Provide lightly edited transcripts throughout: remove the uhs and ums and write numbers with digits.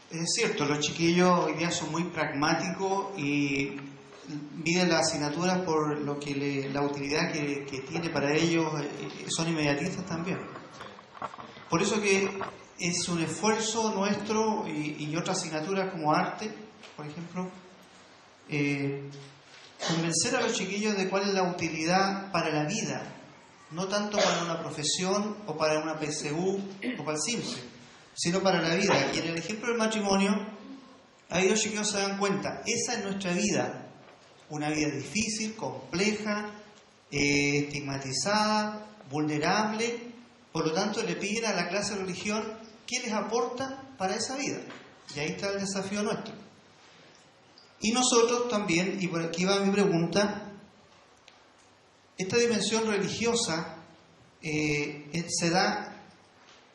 Es cierto, los chiquillos hoy día son muy pragmáticos y miden las asignaturas por lo que la utilidad que tiene para ellos, son inmediatistas también. Por eso que es un esfuerzo nuestro y otras asignaturas como arte, por ejemplo, convencer a los chiquillos de cuál es la utilidad para la vida, no tanto para una profesión o para una PSU o para el CIMSE, sino para la vida. Y en el ejemplo del matrimonio, ahí los chiquillos se dan cuenta, esa es nuestra vida, una vida difícil, compleja, estigmatizada, vulnerable. Por lo tanto, le piden a la clase de religión qué les aporta para esa vida. Y ahí está el desafío nuestro. Y nosotros también, y por aquí va mi pregunta, esta dimensión religiosa se da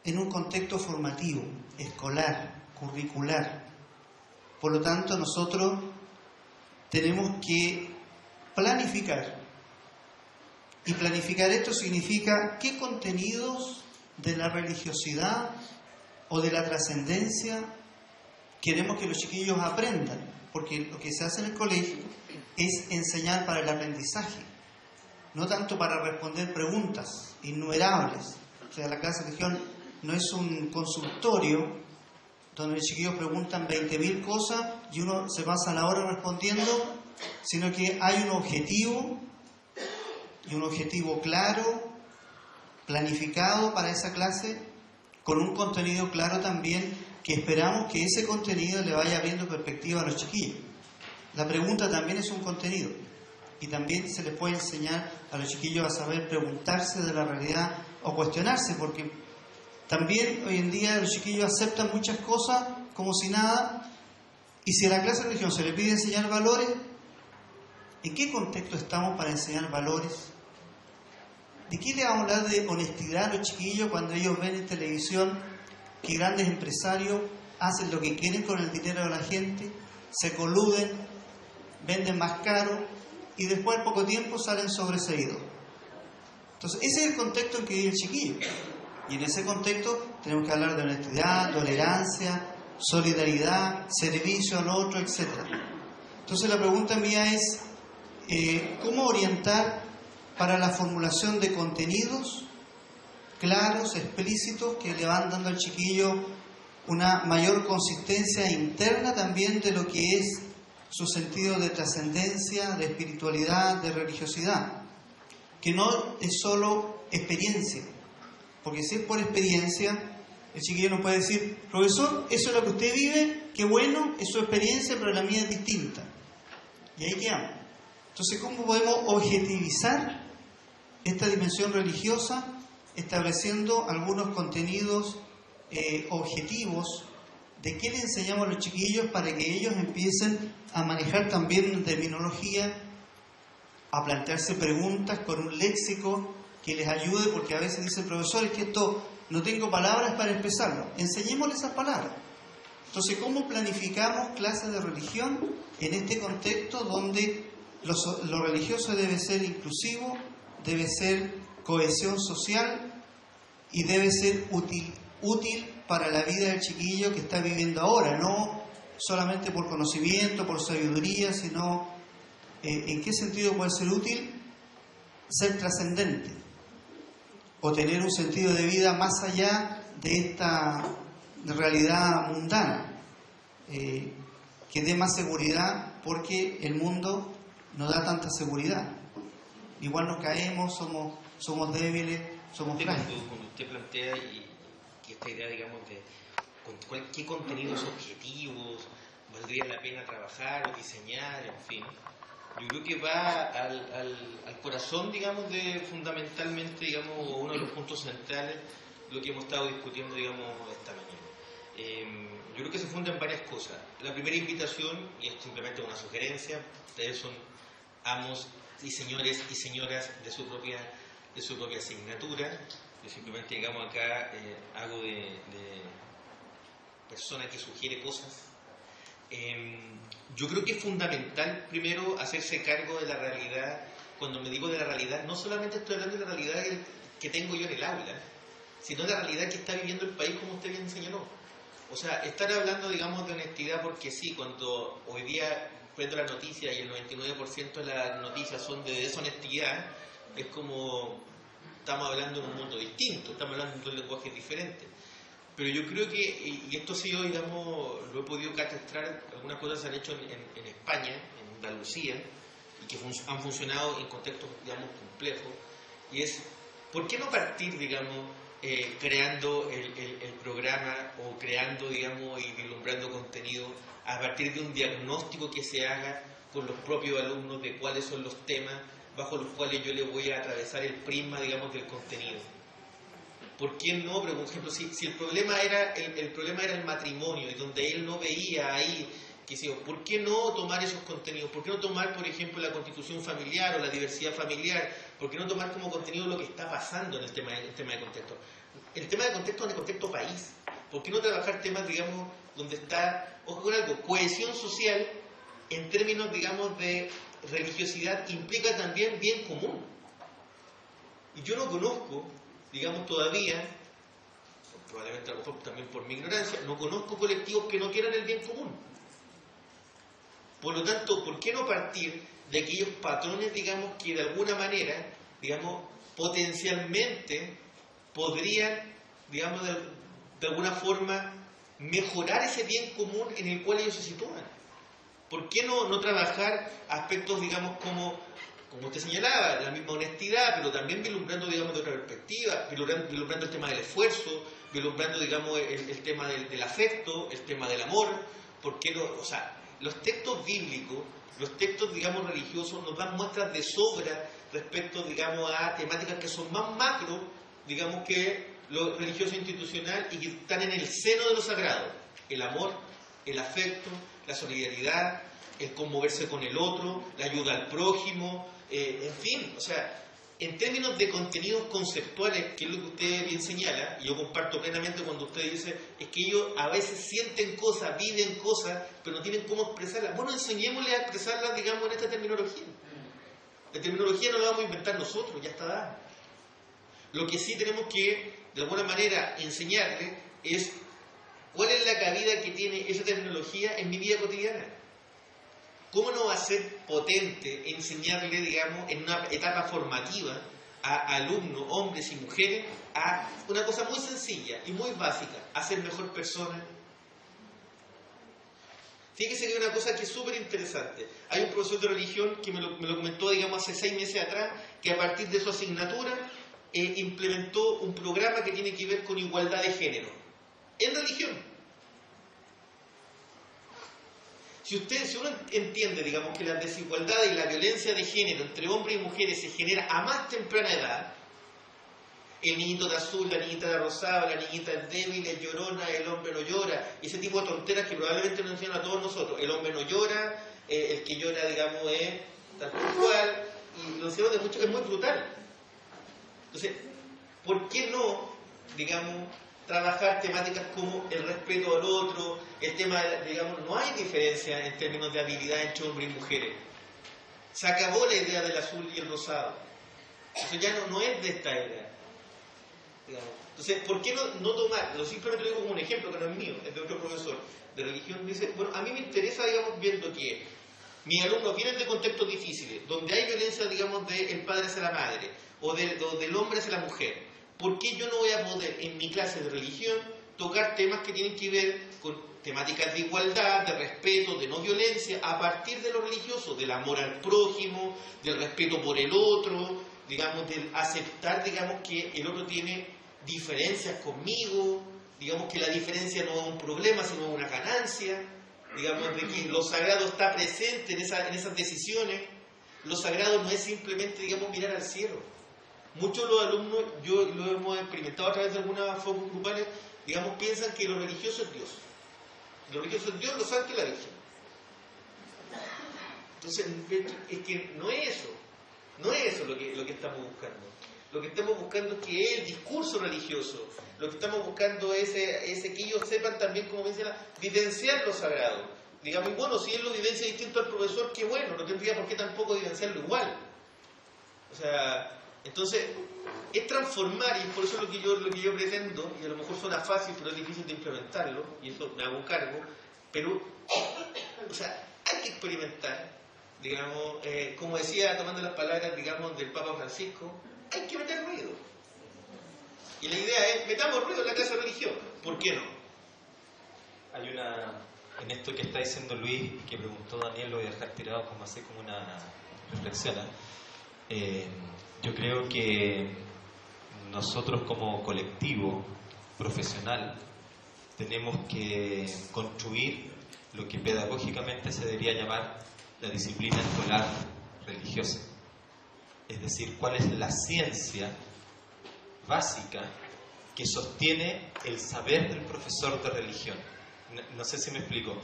en un contexto formativo, escolar, curricular. Por lo tanto, nosotros tenemos que planificar. Y planificar esto significa qué contenidos de la religiosidad o de la trascendencia queremos que los chiquillos aprendan. Porque lo que se hace en el colegio es enseñar para el aprendizaje, no tanto para responder preguntas innumerables. O sea, la clase de religión no es un consultorio donde los chiquillos preguntan 20.000 cosas y uno se pasa la hora respondiendo, sino que hay un objetivo, y un objetivo claro, planificado para esa clase, con un contenido claro también, que esperamos que ese contenido le vaya abriendo perspectiva a los chiquillos. La pregunta también es un contenido, y también se les puede enseñar a los chiquillos a saber preguntarse de la realidad o cuestionarse, porque también hoy en día los chiquillos aceptan muchas cosas como si nada, y si a la clase de religión se le pide enseñar valores, ¿en qué contexto estamos para enseñar valores? ¿De qué le vamos a hablar de honestidad a los chiquillos cuando ellos ven en televisión que grandes empresarios hacen lo que quieren con el dinero de la gente, se coluden, venden más caro y después al poco tiempo salen sobreseídos? Entonces, ese es el contexto en que vive el chiquillo. Y en ese contexto tenemos que hablar de honestidad, tolerancia, solidaridad, servicio al otro, etc. Entonces, la pregunta mía es, ¿cómo orientar para la formulación de contenidos claros, explícitos, que le van dando al chiquillo una mayor consistencia interna también de lo que es su sentido de trascendencia, de espiritualidad, de religiosidad? Que no es solo experiencia, porque si es por experiencia, el chiquillo nos puede decir, profesor, eso es lo que usted vive, qué bueno, es su experiencia, pero la mía es distinta. Y ahí quedamos. Entonces, ¿cómo podemos objetivizar esta dimensión religiosa estableciendo algunos contenidos objetivos de qué le enseñamos a los chiquillos para que ellos empiecen a manejar también terminología, a plantearse preguntas con un léxico que les ayude? Porque a veces dicen, profesor, es que esto no tengo palabras para expresarlo. Enseñémosle esas palabras. Entonces, ¿cómo planificamos clases de religión en este contexto donde lo religioso debe ser inclusivo, debe ser cohesión social y debe ser útil para la vida del chiquillo que está viviendo ahora, no solamente por conocimiento, por sabiduría, sino en qué sentido puede ser útil? Ser trascendente o tener un sentido de vida más allá de esta realidad mundana, que dé más seguridad, porque el mundo no da tanta seguridad. Igual nos caemos, somos débiles, somos frágiles. Cuando usted plantea y esta idea, digamos, de qué contenidos objetivos valdría la pena trabajar o diseñar, en fin, yo creo que va al corazón, digamos, de fundamentalmente, digamos, uno de los puntos centrales, lo que hemos estado discutiendo, digamos, esta mañana. Yo creo que se fundan varias cosas. La primera invitación, y es simplemente una sugerencia, ustedes son amos y señores y señoras de su propia asignatura. Yo simplemente, digamos, acá hago de persona que sugiere cosas. Yo creo que es fundamental primero hacerse cargo de la realidad. Cuando me digo de la realidad, no solamente estoy hablando de la realidad que tengo yo en el aula, sino de la realidad que está viviendo el país, como usted bien señaló. O sea, estar hablando, digamos, de honestidad porque sí, cuando hoy día prendo la noticia y el 99% de las noticias son de deshonestidad, es como estamos hablando en un mundo distinto, estamos hablando de un lenguaje diferente. Pero yo creo que, y esto ha sido, digamos, lo he podido catastrar, algunas cosas se han hecho en España, en Andalucía, y que han funcionado en contextos, digamos, complejos, y es, ¿por qué no partir, digamos, creando el programa o creando, digamos, y vislumbrando contenido a partir de un diagnóstico que se haga con los propios alumnos de cuáles son los temas bajo los cuales yo le voy a atravesar el prisma, digamos, del contenido? ¿Por qué no? Pero, por ejemplo, si el problema era el matrimonio y donde él no veía ahí, ¿por qué no tomar esos contenidos? ¿Por qué no tomar, por ejemplo, la constitución familiar o la diversidad familiar? ¿Por qué no tomar como contenido lo que está pasando en el tema de contexto? El tema de contexto es el contexto país. ¿Por qué no trabajar temas, digamos, donde está, ojo con algo, cohesión social en términos, digamos, de religiosidad implica también bien común? Y yo no conozco, digamos, todavía, probablemente a lo mejor también por mi ignorancia, no conozco colectivos que no quieran el bien común. Por lo tanto, ¿por qué no partir de aquellos patrones, digamos, que de alguna manera, digamos, potencialmente podrían, digamos, de alguna forma mejorar ese bien común en el cual ellos se sitúan? ¿Por qué no trabajar aspectos, digamos, como usted señalaba, la misma honestidad, pero también vislumbrando, digamos, de otra perspectiva, vislumbrando el tema del esfuerzo, vislumbrando, digamos, el tema del afecto, el tema del amor? ¿Por qué no? O sea, los textos bíblicos, los textos, digamos, religiosos nos dan muestras de sobra respecto, digamos, a temáticas que son más macro, digamos, que lo religioso institucional y que están en el seno de lo sagrado. El amor, el afecto, la solidaridad, el conmoverse con el otro, la ayuda al prójimo, en fin, o sea, en términos de contenidos conceptuales, que es lo que usted bien señala, y yo comparto plenamente cuando usted dice, es que ellos a veces sienten cosas, viven cosas, pero no tienen cómo expresarlas. Bueno, enseñémosles a expresarlas, digamos, en esta terminología. La terminología no la vamos a inventar nosotros, ya está dada. Lo que sí tenemos que, de alguna manera, enseñarles es cuál es la cabida que tiene esa terminología en mi vida cotidiana. ¿Cómo no va a ser potente enseñarle, digamos, en una etapa formativa a alumnos, hombres y mujeres, a una cosa muy sencilla y muy básica, a ser mejor persona? Fíjese que hay una cosa que es súper interesante. Hay un profesor de religión que me lo comentó, digamos, hace 6 meses atrás, que a partir de su asignatura implementó un programa que tiene que ver con igualdad de género en religión. Si uno entiende, digamos, que la desigualdad y la violencia de género entre hombres y mujeres se genera a más temprana edad, el niñito de azul, la niñita de rosado, la niñita es débil, es llorona, el hombre no llora, ese tipo de tonteras que probablemente nos enseñan a todos nosotros. El hombre no llora, el que llora, digamos, es tal cual, y lo enseñamos de mucho, es muy brutal. Entonces, ¿por qué no, digamos, trabajar temáticas como el respeto al otro, el tema, digamos, no hay diferencia en términos de habilidad entre hombres y mujeres? Se acabó la idea del azul y el rosado. Eso ya no es de esta era. Digamos. Entonces, ¿por qué no tomarlo? Simplemente lo digo como un ejemplo que no es mío, es de otro profesor de religión. Dice, bueno, a mí me interesa, digamos, viendo que mis alumnos vienen de contextos difíciles, donde hay violencia, digamos, del padre hacia la madre, o del hombre hacia la mujer. ¿Por qué yo no voy a poder en mi clase de religión tocar temas que tienen que ver con temáticas de igualdad, de respeto, de no violencia, a partir de lo religioso, del amor al prójimo, del respeto por el otro, digamos, del aceptar, digamos, que el otro tiene diferencias conmigo, digamos que la diferencia no es un problema, sino una ganancia, digamos, de que lo sagrado está presente en esas decisiones. Lo sagrado no es simplemente, digamos, mirar al cielo. Muchos de los alumnos, yo lo hemos experimentado a través de algunas focus grupales, digamos, piensan que lo religioso es Dios. Lo religioso es Dios, los santos y la Virgen. Entonces, es que no es eso. No es eso lo que estamos buscando. Lo que estamos buscando es que el discurso religioso, lo que estamos buscando es que ellos sepan también, como menciona, vivenciar lo sagrado. Digamos, y bueno, si él lo vivencia distinto al profesor, qué bueno, no tendría por qué tampoco vivenciarlo igual. O sea, Entonces, es transformar, y por eso es lo que yo pretendo, y a lo mejor suena fácil, pero es difícil de implementarlo, y eso me hago cargo, pero, o sea, hay que experimentar, digamos, como decía, tomando las palabras, digamos, del Papa Francisco, hay que meter ruido. Y la idea es, metamos ruido en la clase de religión, ¿por qué no? Hay en esto que está diciendo Luis, que preguntó Daniel, lo voy a dejar tirado como así como una reflexión. Yo creo que nosotros como colectivo profesional tenemos que construir lo que pedagógicamente se debería llamar la disciplina escolar religiosa. Es decir, cuál es la ciencia básica que sostiene el saber del profesor de religión. No sé si me explico.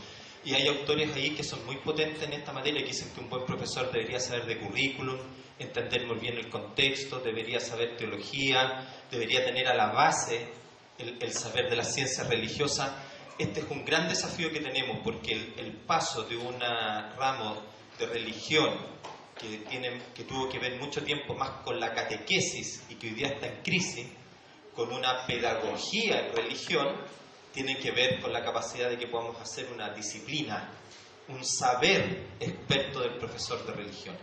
Y hay autores ahí que son muy potentes en esta materia, que dicen que un buen profesor debería saber de currículum, entender muy bien el contexto, debería saber teología, debería tener a la base el saber de la ciencia religiosa. Este es un gran desafío que tenemos, porque el paso de un ramo de religión que tuvo que ver mucho tiempo más con la catequesis y que hoy día está en crisis, con una pedagogía en religión, tiene que ver con la capacidad de que podamos hacer una disciplina, un saber experto del profesor de religión.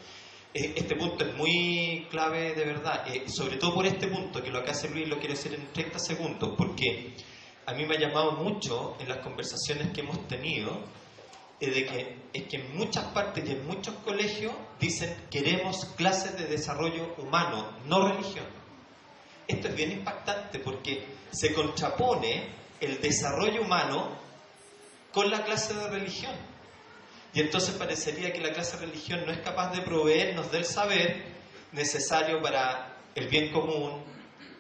Este punto es muy clave de verdad, sobre todo por este punto, que lo que hace Luis lo quiero decir en 30 segundos, porque a mí me ha llamado mucho en las conversaciones que hemos tenido, de que en muchas partes y en muchos colegios dicen queremos clases de desarrollo humano, no religión. Esto es bien impactante porque se contrapone el desarrollo humano con la clase de religión. Y entonces parecería que la clase de religión no es capaz de proveernos del saber necesario para el bien común,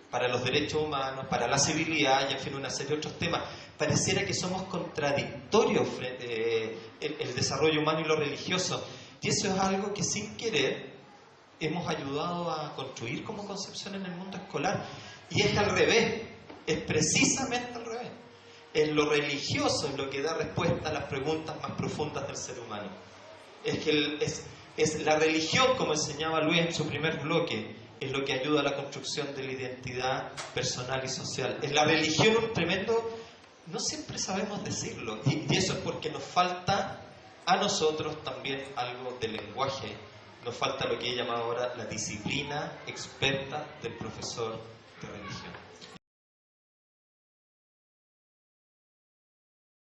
para los derechos humanos, para la civilidad y en fin una serie de otros temas. Pareciera que somos contradictorios frente el desarrollo humano y lo religioso. Y eso es algo que sin querer hemos ayudado a construir como concepción en el mundo escolar. Y es al revés, es precisamente al revés. Es lo religioso es lo que da respuesta a las preguntas más profundas del ser humano. Es que es la religión, como enseñaba Luis en su primer bloque, es lo que ayuda a la construcción de la identidad personal y social. Es la religión un tremendo... No siempre sabemos decirlo, y eso es porque nos falta a nosotros también algo de lenguaje. Nos falta lo que he llamado ahora la disciplina experta del profesor de religión.